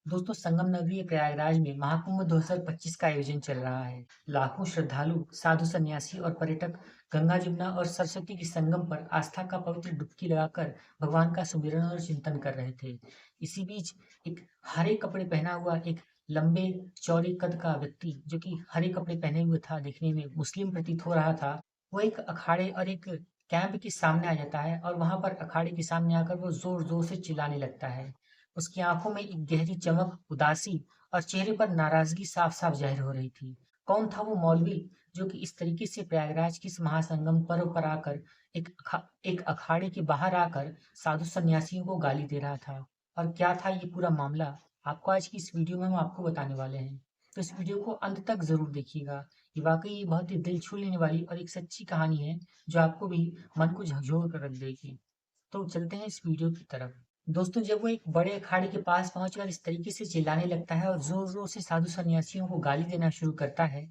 दोस्तों संगम नगरी प्रयागराज में महाकुंभ 2025 का आयोजन चल रहा है। लाखों श्रद्धालु, साधु संन्यासी और पर्यटक गंगा जमुना और सरस्वती के संगम पर आस्था का पवित्र डुबकी लगाकर भगवान का सुमिरन और चिंतन कर रहे थे। इसी बीच एक हरे कपड़े पहना हुआ एक लंबे चौड़े कद का व्यक्ति जो कि हरे कपड़े पहने हुए था, देखने में मुस्लिम प्रतीत हो रहा था। वो एक अखाड़े और एक कैंप के सामने आ जाता है और वहां पर अखाड़े के सामने आकर वो जोर जोर से चिल्लाने लगता है। उसकी आंखों में एक गहरी चमक, उदासी और चेहरे पर नाराजगी साफ-साफ ज़ाहिर हो रही थी। कौन था वो मौलवी जो कि इस तरीके से प्रयागराज के इस महासंगम पर्व पर आकर एक अखाड़े के बाहर आकर साधु संन्यासियों को गाली दे रहा था? और क्या था ये पूरा मामला? आपको आज की इस वीडियो में हम आपको बताने वाले हैं। तो इस वीडियो को अंत तक ज़रूर देखिएगा। ये वाक़ई बहुत ही दिल छू लेने वाली और एक सच्ची कहानी है, जो आपको भी मन को झकझोर कर रख देगी। तो चलते हैं इस वीडियो की तरफ। दोस्तों जब वो एक बड़े अखाड़े के पास पहुंचकर इस तरीके से चिल्लाने लगता है और जोर-जोर से साधु सन्यासियों को गाली देना शुरू करता है,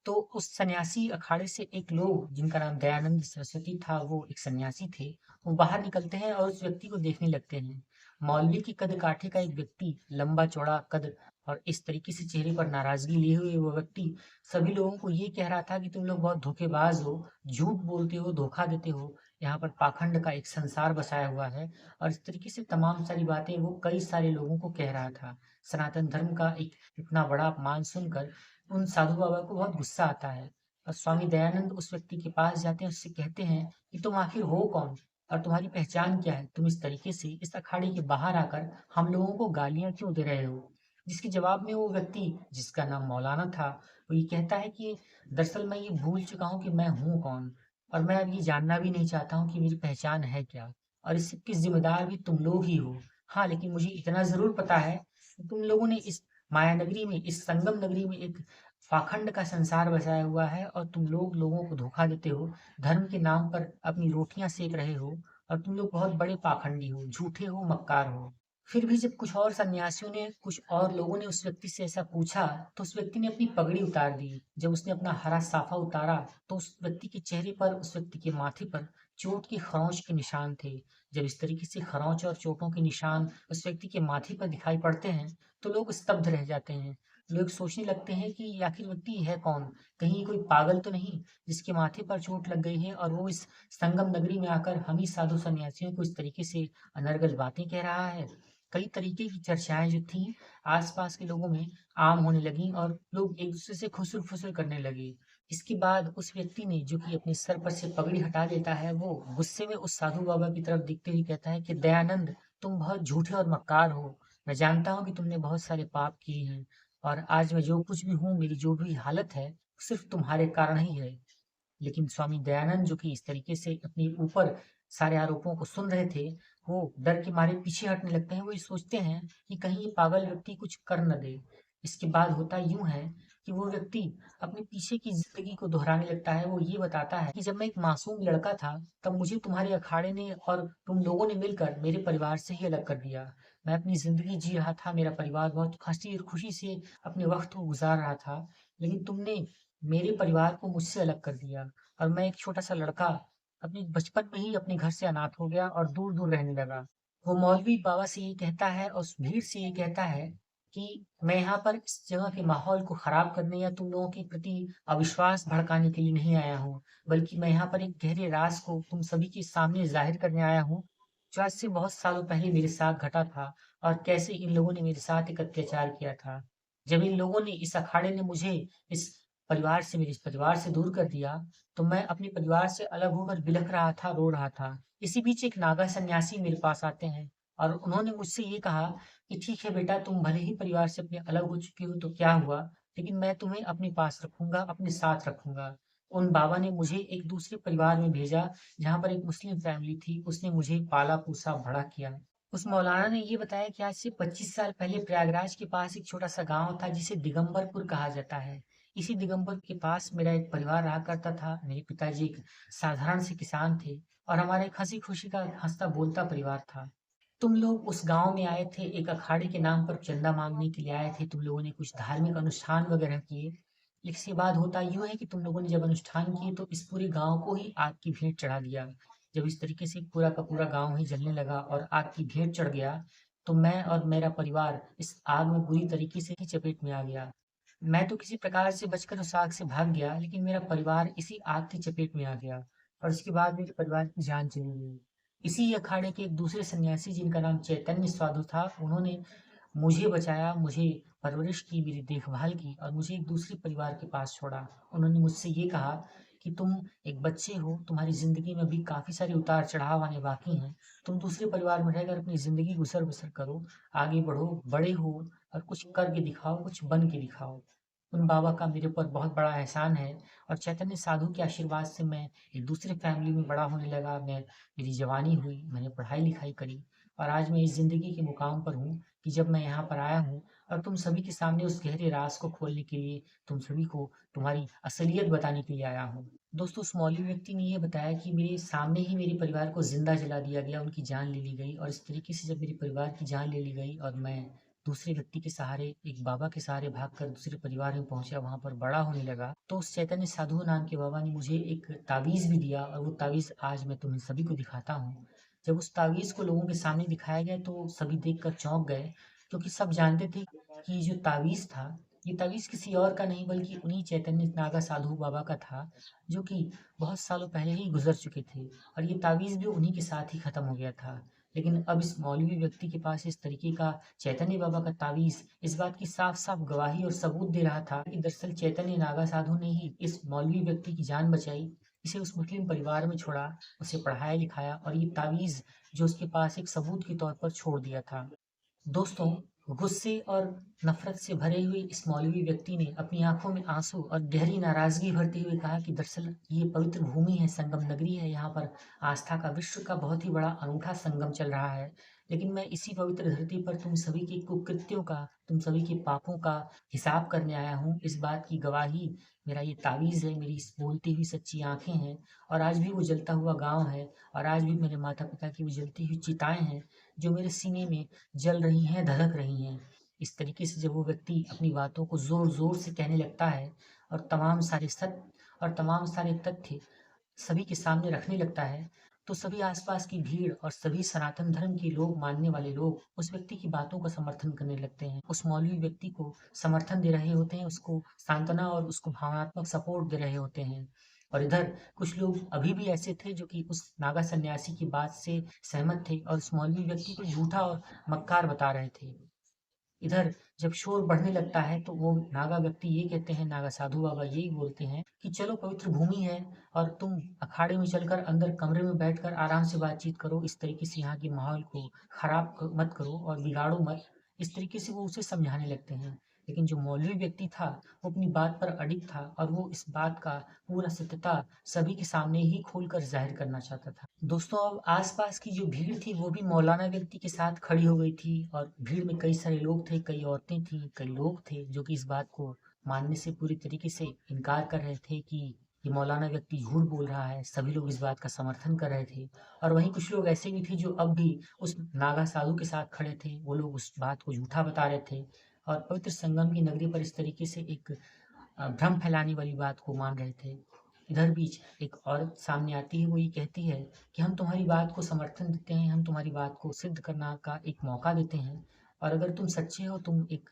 तो उस सन्यासी अखाड़े से एक लोग जिनका नाम दयानंद सरस्वती था, वो एक सन्यासी थे, वो बाहर निकलते हैं और उस व्यक्ति को देखने लगते हैं। मौलवी की कद काठी का एक व्यक्ति, लंबा चौड़ा कद और इस तरीके से चेहरे पर नाराजगी लिए हुए वो व्यक्ति सभी लोगों को ये कह रहा था कि तुम लोग बहुत धोखेबाज हो, झूठ बोलते हो, धोखा देते हो, यहाँ पर पाखंड का एक संसार बसाया हुआ है। और इस तरीके से तमाम सारी बातें वो कई सारे लोगों को कह रहा था। सनातन धर्म का एक इतना बड़ा अपमान सुनकर उन साधु बाबा को बहुत गुस्सा आता है और स्वामी दयानंद उस व्यक्ति के पास जाते हैं, उससे कहते हैं कि तुम आखिर हो कौन और तुम्हारी पहचान क्या है? तुम इस तरीके से इस अखाड़े के बाहर आकर हम लोगों को गालियाँ क्यों दे रहे हो? जिसके जवाब में वो व्यक्ति, जिसका नाम मौलाना था, वो ये कहता है कि दरअसल मैं ये भूल चुका हूँ कि मैं हूँ कौन और मैं अब ये जानना भी नहीं चाहता हूँ कि मेरी पहचान है क्या? और इस सब के ज़िम्मेदार भी तुम लोग ही हो। हाँ, लेकिन मुझे इतना ज़रूर पता है कि तुम लोगों ने इस माया नगरी में, इस संगम नगरी में एक पाखंड का संसार बसाया हुआ है और तुम लोग लोगों को धोखा देते हो, धर्म के नाम पर अपनी रोटियाँ सेक रहे हो और तुम लोग बहुत बड़े पाखंडी हो, झूठे हो, मक्कार हो। फिर भी जब कुछ और सन्यासियों ने, कुछ और लोगों ने उस व्यक्ति से ऐसा पूछा, तो उस व्यक्ति ने अपनी पगड़ी उतार दी। जब उसने अपना हरा साफा उतारा, तो उस व्यक्ति के चेहरे पर, उस व्यक्ति के माथे पर चोट की खरोंच के निशान थे। जब इस तरीके से खरोंच और चोटों के निशान उस व्यक्ति के माथे पर दिखाई पड़ते हैं, तो लोग स्तब्ध रह जाते हैं। लोग सोचने लगते हैं कि ये आखिर व्यक्ति है कौन? कहीं ये कोई पागल तो नहीं, जिसके माथे पर चोट लग गई है और वो इस संगम नगरी में आकर हम ही साधु सन्यासियों को इस तरीके से अनर्गल बातें कह रहा है? कई तरीके की चर्चाएँ जो थीं, आस-पास के लोगों में आम होने लगीं और लोग एक-दूसरे से खुसर-फुसर करने लगे। इसके बाद उस व्यक्ति ने, जो कि अपने सर पर से पगड़ी हटा लेता है, वो गुस्से में उस साधु बाबा की तरफ देखते हुए कहता है कि दयानंद, तुम बहुत झूठे और मक्कार हो। मैं जानता हूँ कि तुमने बहुत सारे पाप किए हैं और आज मैं जो कुछ भी हूँ, मेरी जो भी हालत है, सिर्फ तुम्हारे कारण ही है। लेकिन स्वामी दयानंद, जो कि इस तरीके से अपने ऊपर सारे आरोपों को सुन रहे थे, वो डर के मारे पीछे हटने लगते हैं। वो ये सोचते हैं कि कहीं ये पागल व्यक्ति कुछ कर न दे। इसके बाद होता यूँ है कि वो व्यक्ति अपने पीछे की ज़िंदगी को दोहराने लगता है। वो ये बताता है कि जब मैं एक मासूम लड़का था, तब मुझे तुम्हारे अखाड़े ने और तुम लोगों ने मिलकर मेरे परिवार से ही अलग कर दिया। मैं अपनी ज़िंदगी जी रहा था, मेरा परिवार बहुत हँसी और खुशी से अपने वक़्त को गुज़ार रहा था। लेकिन तुमने मेरे परिवार को मुझसे अलग कर दिया और मैं एक छोटा-सा लड़का अपने बचपन में ही अपने घर से अनाथ हो गया और दूर-दूर रहने लगा। वो मौलवी बाबा से ये कहता है और उस भीड़ से ये कहता है कि मैं यहाँ पर इस जगह के माहौल को खराब करने या तुम लोगों के प्रति अविश्वास भड़काने के लिए नहीं आया हूँ, बल्कि मैं यहाँ पर एक गहरे राज़ को तुम सभी के सामने ज़ाहिर करने आया हूँ, जो आज से बहुत सालों पहले मेरे साथ घटा था और कैसे इन लोगों ने मेरे साथ एक अत्याचार किया था। जब इन लोगों ने, इस अखाड़े ने मुझे इस मेरे इस परिवार से दूर कर दिया, तो मैं अपने परिवार से अलग होकर बिलख रहा था, रो रहा था। इसी बीच एक नागा सन्यासी मेरे पास आते हैं और उन्होंने मुझसे ये कहा कि ठीक है बेटा, तुम भले ही परिवार से अपने अलग हो चुके हो तो क्या हुआ, लेकिन मैं तुम्हें अपने पास रखूँगा, अपने साथ रखूँगा। उन बाबा ने मुझे एक दूसरे परिवार में भेजा, जहाँ पर एक मुस्लिम फैमिली थी, उसने मुझे पाला-पोसा, बड़ा किया। उस मौलाना ने ये बताया कि आज से 25 साल पहले प्रयागराज के पास एक छोटा-सा गाँव था जिसे दिगंबरपुर कहा जाता है। इसी दिगंबर के पास मेरा एक परिवार रहा करता था। मेरे पिताजी एक साधारण से किसान थे और हमारा एक हँसी-खुशी का हँसता-बोलता परिवार था। तुम लोग उस गाँव में आए थे, एक अखाड़े के नाम पर चंदा माँगने के लिए आए थे। तुम लोगों ने कुछ धार्मिक अनुष्ठान वगैरह किए। इसके बाद होता यूँ है कि तुम लोगों ने जब अनुष्ठान किए तो इस पूरे गाँव को ही आग की भेंट चढ़ा दिया। जब इस तरीके से पूरा का पूरा गाँव ही जलने लगा और आग की भेंट चढ़ गया, तो मैं और मेरा परिवार इस आग में बुरी तरीके से ही चपेट में आ गया। मैं तो किसी प्रकार से बचकर उस आग से भाग गया, लेकिन मेरा परिवार इसी आग की चपेट में आ गया और उसके बाद मेरे परिवार की जान चली गई। इसी अखाड़े के एक दूसरे सन्यासी जिनका नाम चैतन्य साधु था, उन्होंने मुझे बचाया, मुझे परवरिश की, मेरी देखभाल की और मुझे एक दूसरे परिवार के पास छोड़ा। उन्होंने मुझसे ये कहा कि तुम एक बच्चे हो, तुम्हारी ज़िंदगी में अभी काफ़ी सारे उतार-चढ़ाव आने बाकी हैं। तुम दूसरे परिवार में रहकर अपनी ज़िंदगी गुज़र-बसर करो, आगे बढ़ो, बड़े हो और कुछ करके दिखाओ, कुछ बन के दिखाओ। उन बाबा का मेरे ऊपर बहुत बड़ा एहसान है और चैतन्य साधु के आशीर्वाद से मैं एक दूसरे फैमिली में बड़ा होने लगा। मेरी जवानी हुई, मैंने पढ़ाई-लिखाई करी और आज मैं इस ज़िंदगी के मुकाम पर हूँ कि जब मैं यहाँ पर आया हूँ और तुम सभी के सामने उस गहरे राज को खोलने के लिए, तुम सभी को तुम्हारी असलियत बताने के लिए आया हूँ। दोस्तों, उस मौलवी व्यक्ति ने ये बताया कि मेरे सामने ही मेरे परिवार को ज़िंदा जला दिया गया, उनकी जान ले ली गई और इस तरीके से जब मेरे परिवार की जान ले ली गई और मैं दूसरे व्यक्ति के सहारे, एक बाबा के सहारे भागकर दूसरे परिवार में पहुँचा, वहाँ पर बड़ा होने लगा, तो उस चैतन्य साधु नाम के बाबा ने मुझे एक तावीज़ भी दिया और वो तावीज़ आज मैं तुम्हें सभी को दिखाता हूँ। जब उस तावीज़ को लोगों के सामने दिखाया गया तो सभी देखकर चौंक गए, क्योंकि सब जानते थे कि ये जो तावीज़ था, ये तावीज़ किसी और का नहीं बल्कि उन्हीं चैतन्य नागा साधु बाबा का था, जो कि बहुत सालों पहले ही गुज़र चुके थे और ये तावीज़ भी उन्हीं के साथ ही ख़त्म हो गया था। लेकिन अब इस मौलवी व्यक्ति के पास इस तरीके का चैतन्य बाबा का तावीज़ इस बात की साफ-साफ गवाही और सबूत दे रहा था कि दरअसल चैतन्य नागा साधु ने ही इस मौलवी व्यक्ति की जान बचाई, इसे उस मुस्लिम परिवार में छोड़ा, उसे पढ़ाया-लिखाया और ये तावीज़ जो उसके पास एक सबूत के तौर पर छोड़ दिया था। दोस्तों, गुस्से और नफ़रत से भरे हुए इस मौलवी व्यक्ति ने अपनी आँखों में आँसू और गहरी नाराज़गी भरते हुए कहा कि दरअसल ये पवित्र भूमि है, संगम नगरी है, यहाँ पर आस्था का, विश्व का बहुत ही बड़ा अनूठा संगम चल रहा है। लेकिन मैं इसी पवित्र धरती पर तुम सभी के कुकृत्यों का, तुम सभी के पापों का हिसाब करने आया हूँ। इस बात की गवाही मेरा ये तावीज़ है, मेरी इस बोलती हुई सच्ची आँखें हैं और आज भी वो जलता हुआ गाँव है और आज भी मेरे माता-पिता की वो जलती हुई चिताएँ हैं, जो मेरे सीने में जल रही हैं, धधक रही हैं। इस तरीके से जब वो व्यक्ति अपनी बातों को ज़ोर-ज़ोर से कहने लगता है और तमाम सारे सत्य और तमाम सारे तथ्य सभी के सामने रखने लगता है, तो सभी आस-पास की भीड़ और सभी सनातन धर्म के लोग, मानने वाले लोग, उस व्यक्ति की बातों का समर्थन करने लगते हैं। उस मौलवी व्यक्ति को समर्थन दे रहे होते हैं, उसको सांत्वना और उसको भावनात्मक सपोर्ट दे रहे होते हैं। और इधर कुछ लोग अभी भी ऐसे थे जो कि उस नागा सन्यासी की बात से सहमत थे और उस मौलवी व्यक्ति को झूठा और मक्कार बता रहे थे। इधर जब शोर बढ़ने लगता है तो वो नागा व्यक्ति ये कहते हैं, नागा साधु बाबा यही बोलते हैं कि चलो पवित्र भूमि है और तुम अखाड़े में चलकर अंदर कमरे में बैठकर आराम से बातचीत करो, इस तरीके से यहाँ के माहौल को मत करो और बिगाड़ो मत। इस तरीके से वो उसे समझाने लगते हैं। लेकिन जो मौलवी व्यक्ति था, वो अपनी बात पर अडिग था और वो इस बात का पूरा सत्यता सभी के सामने ही खोलकर ज़ाहिर करना चाहता था। दोस्तों, अब आस-पास की जो भीड़ थी वो भी मौलाना व्यक्ति के साथ खड़ी हो गई थी और भीड़ में कई सारे लोग थे, कई औरतें थीं, कई लोग थे जो कि इस बात को मानने से पूरी तरीके से इनकार कर रहे थे कि ये मौलाना व्यक्ति झूठ बोल रहा है। सभी लोग इस बात का समर्थन कर रहे थे और वहीं कुछ लोग ऐसे भी थे जो अब भी उस नागा साधु के साथ खड़े थे। वो लोग उस बात को झूठा बता रहे थे और पवित्र संगम की नगरी पर इस तरीके से एक भ्रम फैलाने वाली बात को मान रहे थे। इधर बीच एक औरत सामने आती है, वो ये कहती है कि हम तुम्हारी बात को समर्थन देते हैं, हम तुम्हारी बात को सिद्ध करना का एक मौका देते हैं और अगर तुम सच्चे हो, तुम एक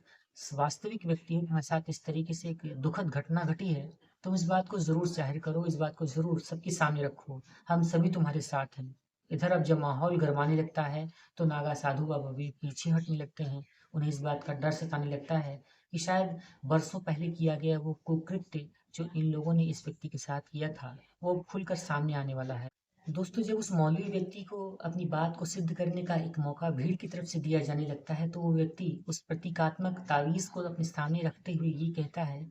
वास्तविक व्यक्ति हो, तुम्हारे साथ इस तरीके से एक दुखद घटना घटी है, तुम इस बात को ज़रूर ज़ाहिर करो, इस बात को ज़रूर सबके सामने रखो, हम सभी तुम्हारे साथ हैं। इधर अब जब माहौल गरमाने लगता है, तो नागा साधु बाबा भी पीछे हटने लगते हैं। उन्हें इस बात का डर सताने लगता है कि शायद बरसों पहले किया गया वो कुकृत्य जो इन लोगों ने इस व्यक्ति के साथ किया था, वो अब खुलकर सामने आने वाला है। दोस्तों, जब उस मौलवी व्यक्ति को अपनी बात को सिद्ध करने का एक मौका भीड़ की तरफ से दिया जाने लगता है, तो वो व्यक्ति उस प्रतीकात्मक तावीज़ को अपने सामने रखते हुए ये कहता है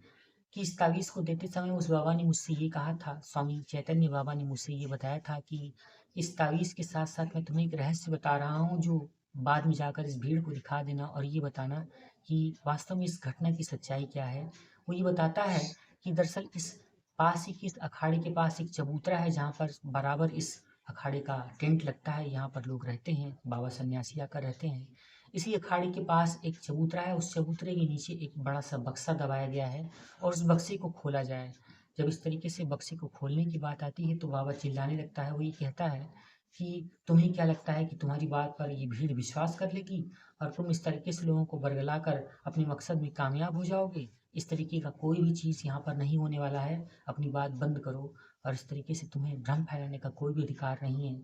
कि इस तावीज़ को देते समय उस बाबा ने मुझसे ये कहा था, स्वामी चैतन्य बाबा ने मुझसे ये बताया था कि इस तावीज़ के साथ-साथ मैं तुम्हें एक रहस्य बता रहा हूँ, जो बाद में जाकर इस भीड़ को दिखा देना और ये बताना कि वास्तव में इस घटना की सच्चाई क्या है। वो ये बताता है कि दरअसल इस पास ही, इस अखाड़े के पास एक चबूतरा है, जहाँ पर बराबर इस अखाड़े का टेंट लगता है, यहाँ पर लोग रहते हैं, बाबा सन्यासी आकर रहते हैं। इसी अखाड़े के पास एक चबूतरा है, उस चबूतरे के नीचे एक बड़ा-सा बक्सा दबाया गया है और उस बक्से को खोला जाए। जब इस तरीके से बक्से को खोलने की बात आती है, तो बाबा चिल्लाने लगता है, वो ये कहता है कि तुम्हें क्या लगता है कि तुम्हारी बात पर ये भीड़ विश्वास कर लेगी और तुम इस तरीके से लोगों को बरगलाकर अपने मकसद में कामयाब हो जाओगे? इस तरीके का कोई भी चीज़ यहाँ पर नहीं होने वाला है। अपनी बात बंद करो और इस तरीके से तुम्हें भ्रम फैलाने का कोई भी अधिकार नहीं है।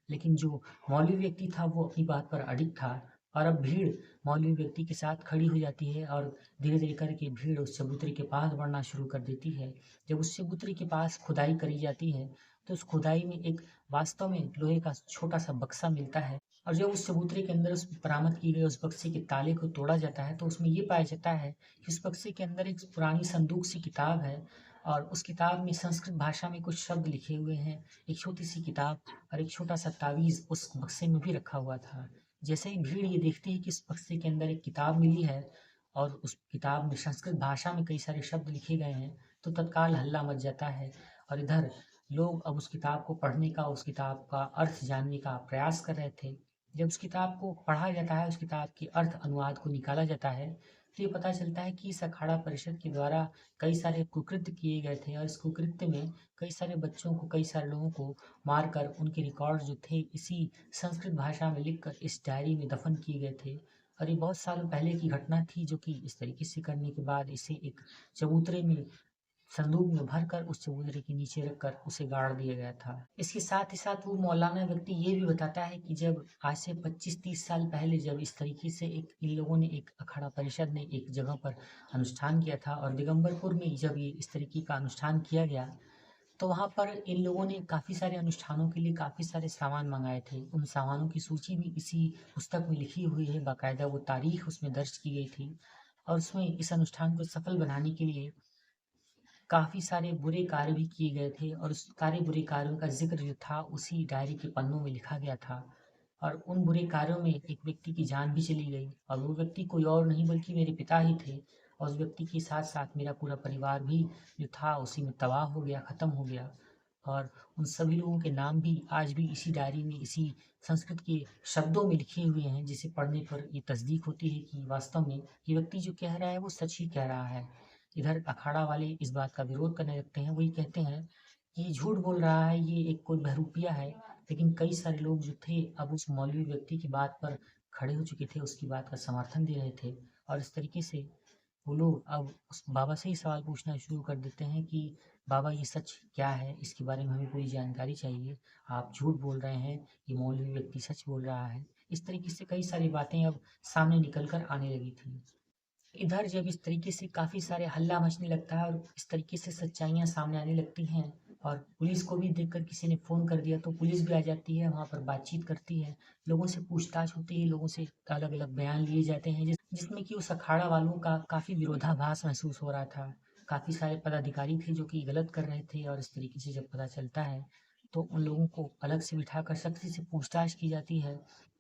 लेकिन जो मौलवी व्यक्ति था वो अपनी बात पर अडिग था और अब भीड़ मौलवी व्यक्ति के साथ खड़ी हो जाती है और धीरे-धीरे करके भीड़ उस चबूतरे के पास बढ़ना शुरू कर देती है। जब उस चबूतरे के पास खुदाई करी जाती है, तो उस खुदाई में एक वास्तव में लोहे का छोटा-सा बक्सा मिलता है और जब उस चबूतरे के अंदर उस बरामद किए गए उस बक्से के ताले को तोड़ा जाता है, तो उसमें ये पाया जाता है कि उस बक्से के अंदर एक पुरानी संदूक-सी किताब है और उस किताब में संस्कृत भाषा में कुछ शब्द लिखे हुए हैं। एक छोटी-सी किताब और एक छोटा-सा तावीज़ उस बक्से में भी रखा हुआ था। जैसे ही भीड़ ये देखती है कि इस बक्से के अंदर एक किताब मिली है और उस किताब में संस्कृत भाषा में कई सारे शब्द लिखे गए हैं, तो तत्काल हल्ला मच जाता है और इधर लोग अब उस किताब को पढ़ने का, उस किताब का अर्थ जानने का प्रयास कर रहे थे। जब उस किताब को पढ़ा जाता है, उस किताब के अर्थ अनुवाद को निकाला जाता है, तो ये पता चलता है कि इस अखाड़ा परिषद के द्वारा कई सारे कुकृत्य किए गए थे और इस कुकृत्य में कई सारे बच्चों को, कई सारे लोगों को मारकर उनके रिकॉर्ड जो थे इसी संस्कृत भाषा में लिखकर इस डायरी में दफन किए गए थे। और ये बहुत सालों पहले की घटना थी जो कि इस तरीके से करने के बाद इसे एक चबूतरे में संदूक में भरकर उस चबूतरे के नीचे रखकर उसे गाड़ दिया गया था। इसके साथ ही साथ वो मौलाना व्यक्ति ये भी बताता है कि जब आज से 25-30 साल पहले जब इस तरीके से एक इन लोगों ने एक अखाड़ा परिषद ने एक जगह पर अनुष्ठान किया था और दिगंबरपुर में जब ये इस तरीके का अनुष्ठान किया गया, तो वहाँ पर इन लोगों ने काफ़ी सारे अनुष्ठानों के लिए काफ़ी सारे सामान मँगाए थे। उन सामानों की सूची भी इसी पुस्तक में लिखी हुई है, बाकायदा वो तारीख उसमें दर्ज की गई थी और उसमें इस अनुष्ठान को सफल बनाने के लिए काफ़ी सारे बुरे कार्य भी किए गए थे और उस सारे बुरे कार्यों का ज़िक्र जो था उसी डायरी के पन्नों में लिखा गया था और उन बुरे कार्यों में एक व्यक्ति की जान भी चली गई और वो व्यक्ति कोई और नहीं बल्कि मेरे पिता ही थे और उस व्यक्ति के साथ-साथ मेरा पूरा परिवार भी जो था उसी में तबाह हो गया, ख़त्म हो गया और उन सभी लोगों के नाम भी आज भी इसी डायरी में, इसी संस्कृत के शब्दों में लिखे हुए हैं, जिसे पढ़ने पर ये तस्दीक होती है कि वास्तव में ये व्यक्ति जो कह रहा है वो सच ही कह रहा है। इधर अखाड़ा वाले इस बात का विरोध करने लगते हैं। वो ये कहते हैं कि ये झूठ बोल रहा है, ये एक कोई बहरूपिया है। लेकिन कई सारे लोग जो थे अब उस मौलवी व्यक्ति की बात पर खड़े हो चुके थे, उसकी बात का समर्थन दे रहे थे और इस तरीके से वो लोग अब उस बाबा से ही सवाल पूछना शुरू कर देते हैं कि बाबा ये सच क्या है? इसके बारे में हमें पूरी जानकारी चाहिए। आप झूठ बोल रहे हैं, ये मौलवी व्यक्ति सच बोल रहा है। इस तरीके से कई सारी बातें अब सामने निकल कर आने लगी थी। इधर जब इस तरीके से काफ़ी सारे हल्ला मचने लगता है और इस तरीके से सच्चाइयाँ सामने आने लगती हैं और पुलिस को भी देखकर किसी ने फ़ोन कर दिया तो पुलिस भी आ जाती है, वहाँ पर बातचीत करती है, लोगों से पूछताछ होती है, लोगों से अलग-अलग बयान लिए जाते हैं जिसमें कि उस अखाड़ा वालों का काफ़ी विरोधाभास महसूस हो रहा था। काफ़ी सारे पदाधिकारी थे जो कि गलत कर रहे थे और इस तरीके से जब पता चलता है, तो उन लोगों को अलग से बिठाकर सख्ती से पूछताछ की जाती है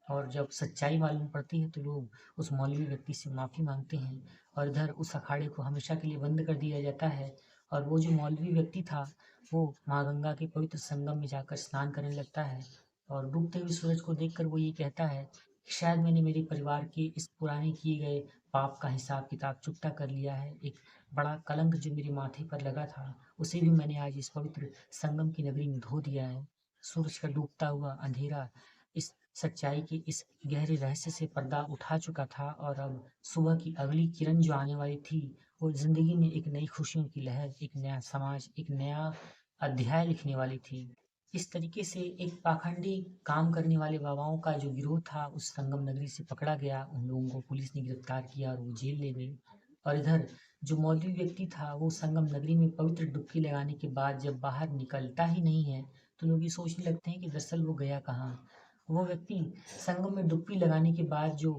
और जब सच्चाई मालूम पड़ती है तो लोग उस मौलवी व्यक्ति से माफ़ी माँगते हैं और इधर उस अखाड़े को हमेशा के लिए बंद कर दिया जाता है और वो जो मौलवी व्यक्ति था, वो माँ गंगा के पवित्र संगम में जाकर स्नान करने लगता है और डूबते हुए सूरज को देखकर वो ये कहता है कि शायद मैंने मेरे परिवार के इस पुराने किए गए पाप का हिसाब-किताब चुकता कर लिया है। एक बड़ा कलंक जो मेरे माथे पर लगा था, उसे भी मैंने आज इस पवित्र संगम की नगरी में धो दिया है। सूरज का डूबता हुआ अंधेरा इस सच्चाई के इस गहरे रहस्य से पर्दा उठा चुका था और अब सुबह की अगली किरण जो आने वाली थी, वो ज़िंदगी में एक नई खुशियों की लहर, एक नया समाज, एक नया अध्याय लिखने वाली थी। इस तरीके से एक पाखंडी काम करने वाले बाबाओं का जो गिरोह था, उस संगम नगरी से पकड़ा गया। उन लोगों को पुलिस ने गिरफ्तार किया और वो जेल ले गई और इधर जो मौलवी व्यक्ति था, वो संगम नगरी में पवित्र डुबकी लगाने के बाद जब बाहर निकलता ही नहीं है, तो लोग ये सोचने लगते हैं कि दरअसल वो गया कहाँ? वो व्यक्ति संगम में डुबकी लगाने के बाद जो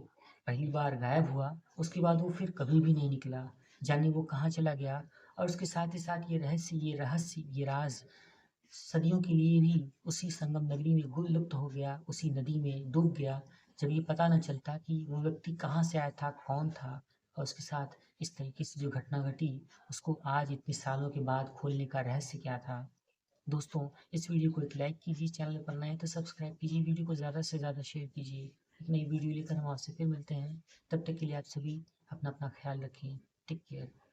पहली बार गायब हुआ, उसके बाद वो फिर कभी भी नहीं निकला। जाने वो कहाँ चला गया और उसके साथ ही साथ ये राज़ सदियों के लिए भी उसी संगम नगरी में गुल-लुप्त हो गया, उसी नदी में डूब गया। जब ये पता न चलता कि वो व्यक्ति कहाँ से आया था, कौन था और उसके साथ इस तरीके से जो घटना घटी, उसको आज इतने सालों के बाद खोलने का रहस्य क्या था? दोस्तों, इस वीडियो को एक लाइक कीजिए, चैनल पर नए हैं तो सब्सक्राइब कीजिए, वीडियो को ज़्यादा से ज़्यादा शेयर कीजिए। एक नई वीडियो लेकर हम आपसे फिर मिलते हैं। तब तक के लिए आप सभी अपना-अपना ख्याल रखें। Take care.